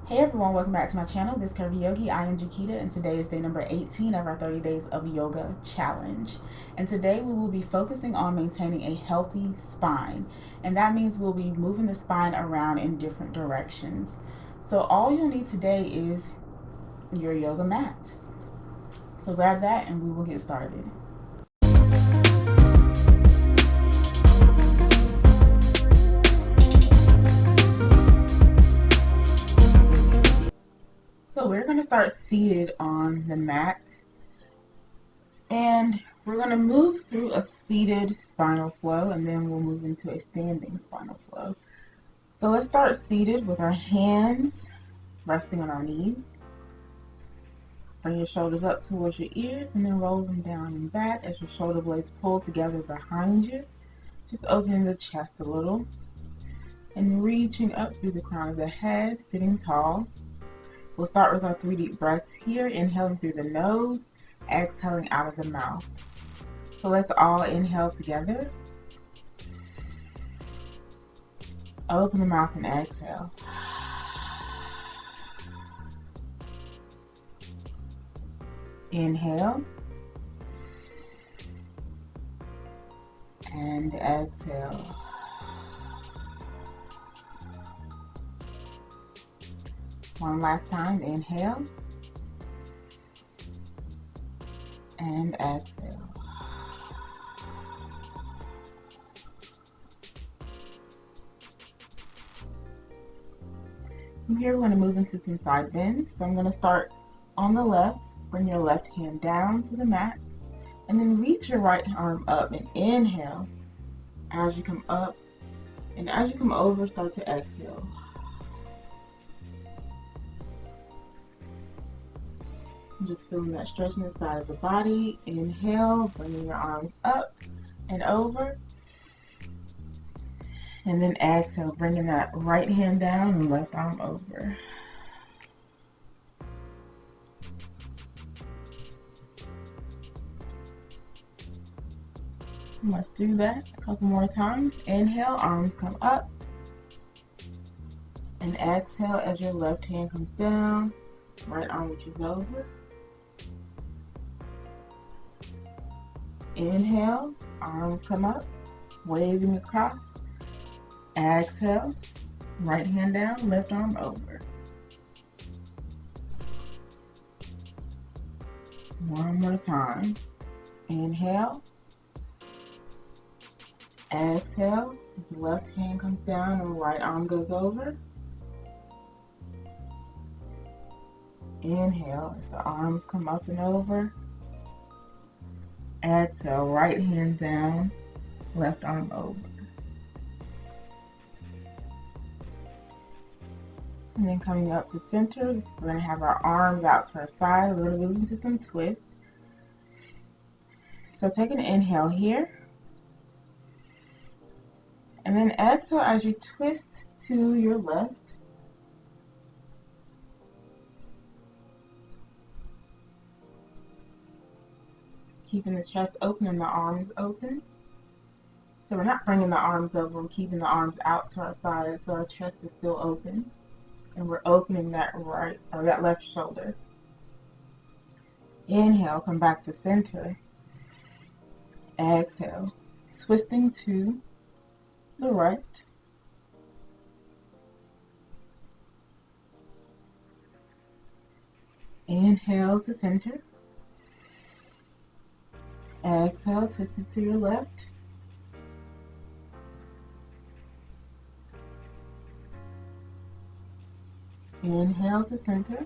Hey everyone, welcome back to my channel, This Curvi Yogi. I am Jakita, and today is day number 18 of our 30 Days of Yoga Challenge. And today we will be focusing on maintaining a healthy spine. And that means we'll be moving the spine around in different directions. So all you'll need today is your yoga mat. So grab that and we will get started. So we're going to start seated on the mat, and we're going to move through a seated spinal flow, and then we'll move into a standing spinal flow. So let's start seated with our hands resting on our knees. Bring your shoulders up towards your ears and then roll them down and back as your shoulder blades pull together behind you. Just opening the chest a little and reaching up through the crown of the head, sitting tall. We'll start with our 3 deep breaths here, inhaling through the nose, exhaling out of the mouth. So let's all inhale together. Open the mouth and exhale. Inhale and exhale. One last time, inhale and exhale. From here, we're going to move into some side bends. So I'm going to start on the left. Bring your left hand down to the mat and then reach your right arm up and inhale as you come up, and as you come over, start to exhale. Just feeling that stretch in the side of the body. Inhale, bringing your arms up and over. And then exhale, bringing that right hand down and left arm over. Let's do that a couple more times. Inhale, arms come up. And exhale as your left hand comes down, right arm reaches over. Inhale, arms come up, waving across. Exhale, right hand down, left arm over. One more time. Inhale. Exhale as the left hand comes down and right arm goes over. Inhale as the arms come up and over. Exhale, right hand down, left arm over. And then coming up to center, we're going to have our arms out to our side. We're going to move into some twist. So take an inhale here. And then exhale as you twist to your left. Keeping the chest open and the arms open. So we're not bringing the arms over, we're keeping the arms out to our side so our chest is still open. And we're opening that right or that left shoulder. Inhale, come back to center. Exhale, twisting to the right. Inhale to center. Exhale, twist it to your left. Inhale to center.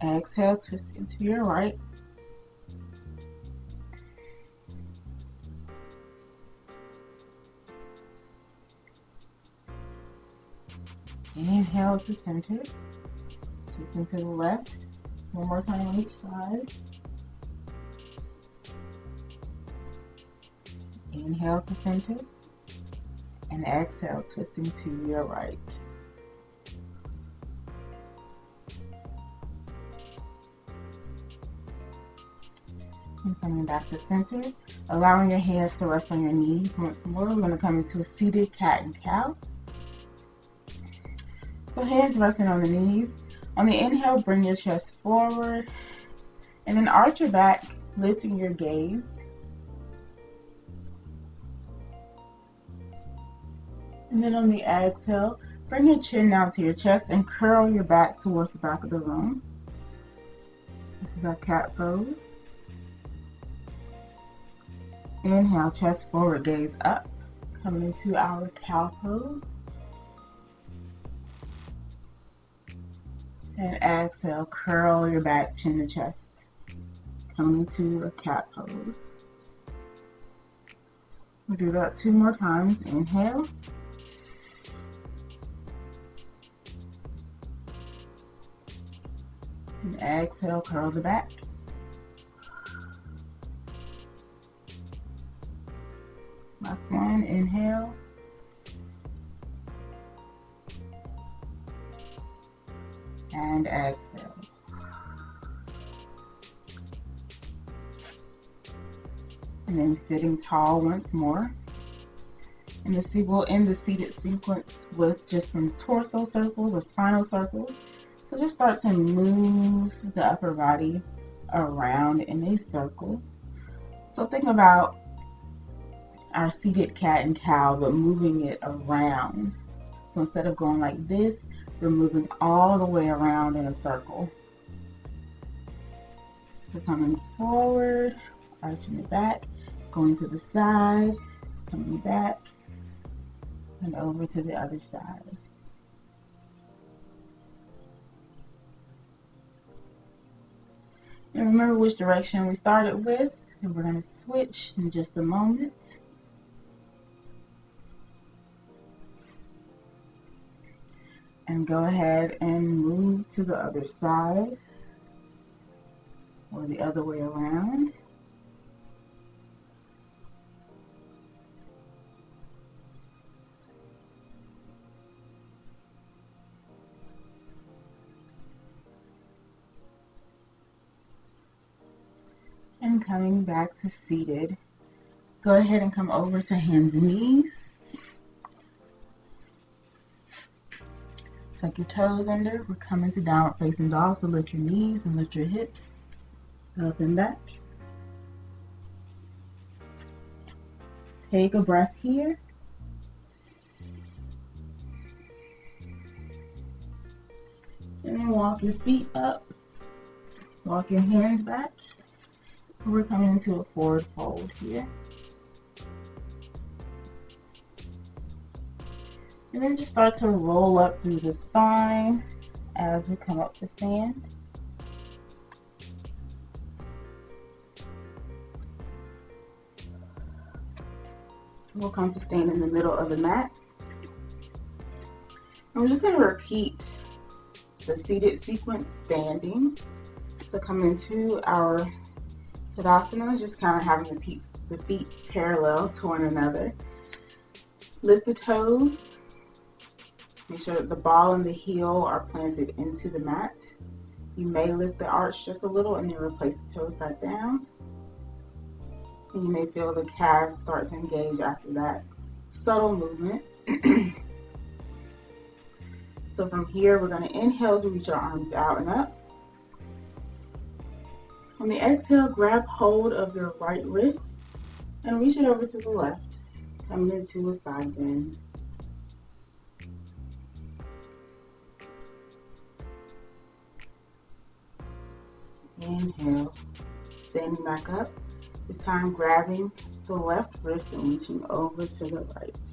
Exhale, twist it to your right. Inhale to center. Twisting to the left. One more time on each side. Inhale to center. And exhale, twisting to your right. And coming back to center, allowing your hands to rest on your knees once more. We're going to come into a seated cat and cow. So hands resting on the knees. On the inhale, bring your chest forward and then arch your back, lifting your gaze. And then on the exhale, bring your chin down to your chest and curl your back towards the back of the room. This is our cat pose. Inhale, chest forward, gaze up. Coming into our cow pose. And exhale, curl your back, chin to chest. Coming into a cat pose. We'll do that 2 more times. Inhale. And exhale, curl the back. Last one, inhale. And exhale. And then sitting tall once more. And we'll end the seated sequence with just some torso circles or spinal circles. So just start to move the upper body around in a circle. So think about our seated cat and cow, but moving it around. So instead of going like this, we're moving all the way around in a circle. So coming forward, arching the back, going to the side, coming back, and over to the other side. And remember which direction we started with, and we're going to switch in just a moment. And go ahead and move to the other side or the other way around. And coming back to seated, go ahead and come over to hands and knees. Tuck your toes under. We're coming to downward facing dog, so lift your knees and lift your hips up and back. Take a breath here. And then walk your feet up. Walk your hands back. We're coming into a forward fold here. And then just start to roll up through the spine as we come up to stand. We'll come to stand in the middle of the mat. And we're just going to repeat the seated sequence standing. So come into our Tadasana, just kind of having the feet parallel to one another. Lift the toes. Make sure that the ball and the heel are planted into the mat. You may lift the arch just a little and then replace the toes back down. And you may feel the calves start to engage after that subtle movement. So from here, we're going to inhale to reach our arms out and up. On the exhale, grab hold of your right wrist and reach it over to the left, coming into a side bend. Inhale, standing back up. This time grabbing the left wrist and reaching over to the right.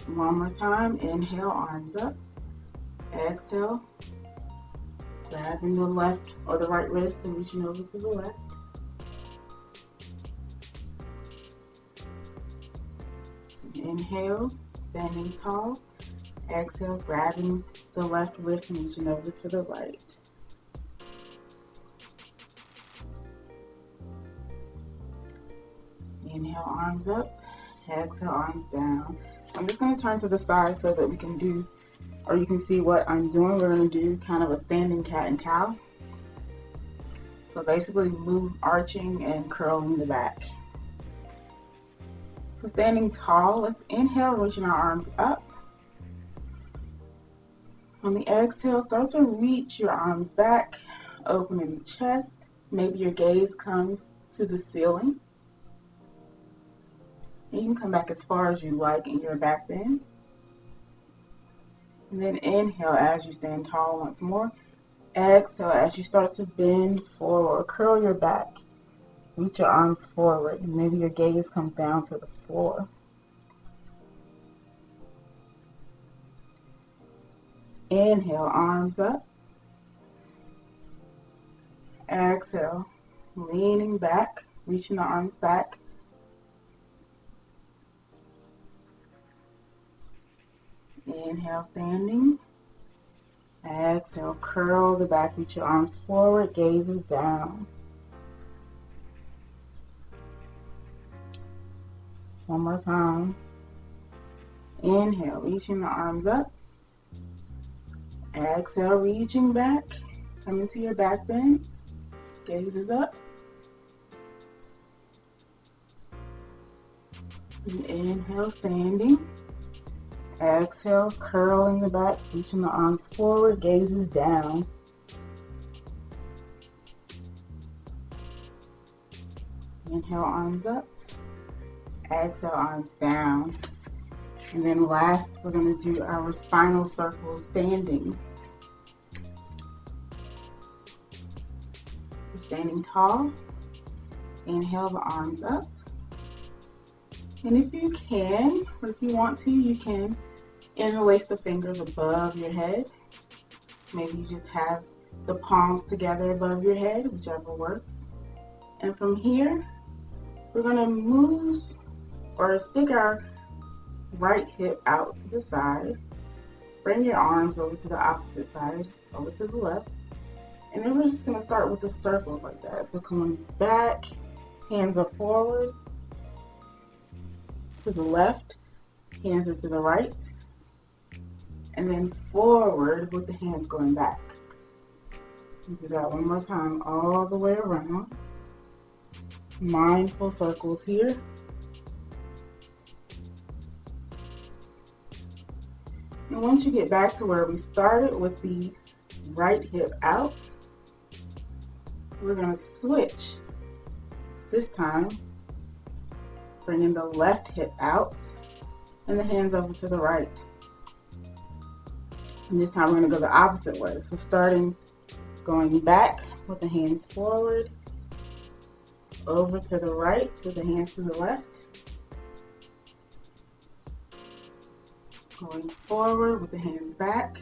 One more time, inhale, arms up. Exhale, grabbing the left or the right wrist and reaching over to the left. Inhale, standing tall. Exhale, grabbing the left wrist and reaching over to the right. Inhale, arms up. Exhale, arms down. I'm just going to turn to the side so that we can do, or you can see what I'm doing. We're going to do kind of a standing cat and cow. So basically move, arching and curling the back. So standing tall, let's inhale, reaching our arms up. On the exhale, start to reach your arms back, opening the chest. Maybe your gaze comes to the ceiling. And you can come back as far as you like in your back bend. And then inhale as you stand tall once more. Exhale as you start to bend forward. Curl your back. Reach your arms forward. And maybe your gaze comes down to the floor. Inhale, arms up. Exhale, leaning back, reaching the arms back. Inhale, standing. Exhale, curl the back, reach your arms forward, gazes down. One more time. Inhale, reaching the arms up. Exhale, reaching back. Come into your back bend. Gazes up. And inhale, standing. Exhale, curling the back, reaching the arms forward, gazes down. Inhale, arms up. Exhale, arms down. And then last, we're going to do our spinal circle standing. So standing tall, inhale the arms up. And if you can, or if you want to, you can interlace the fingers above your head. Maybe you just have the palms together above your head, whichever works. And from here, we're going to move or stick our right hip out to the side. Bring your arms over to the opposite side, over to the left. And then we're just going to start with the circles like that. So coming back, hands are forward, to the left, hands are to the right, and then forward with the hands going back. And do that one more time, all the way around. Mindful circles here. And once you get back to where we started with the right hip out, we're going to switch. This time, bringing the left hip out and the hands over to the right. And this time we're going to go the opposite way. So starting going back with the hands forward, over to the right with the hands to the left. Going forward with the hands back.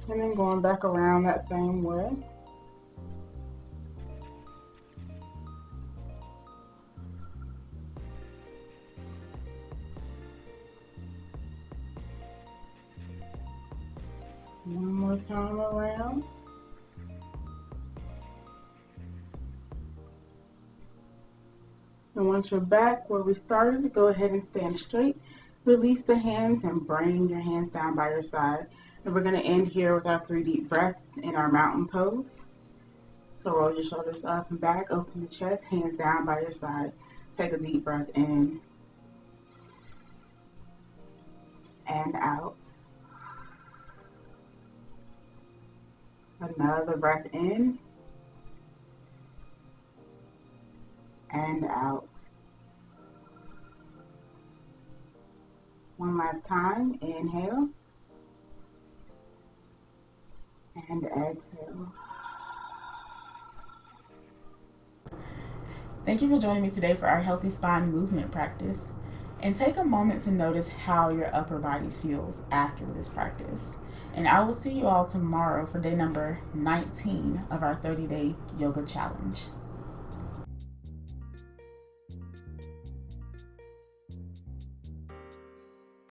And then going back around that same way. One more time around. And once you're back where we started, go ahead and stand straight. Release the hands and bring your hands down by your side. And we're going to end here with our 3 deep breaths in our mountain pose. So roll your shoulders up and back, open the chest, hands down by your side. Take a deep breath in and out. Another breath in and out. One last time, inhale and exhale. Thank you for joining me today for our healthy spine movement practice. And take a moment to notice how your upper body feels after this practice. And I will see you all tomorrow for day number 19 of our 30-day yoga challenge.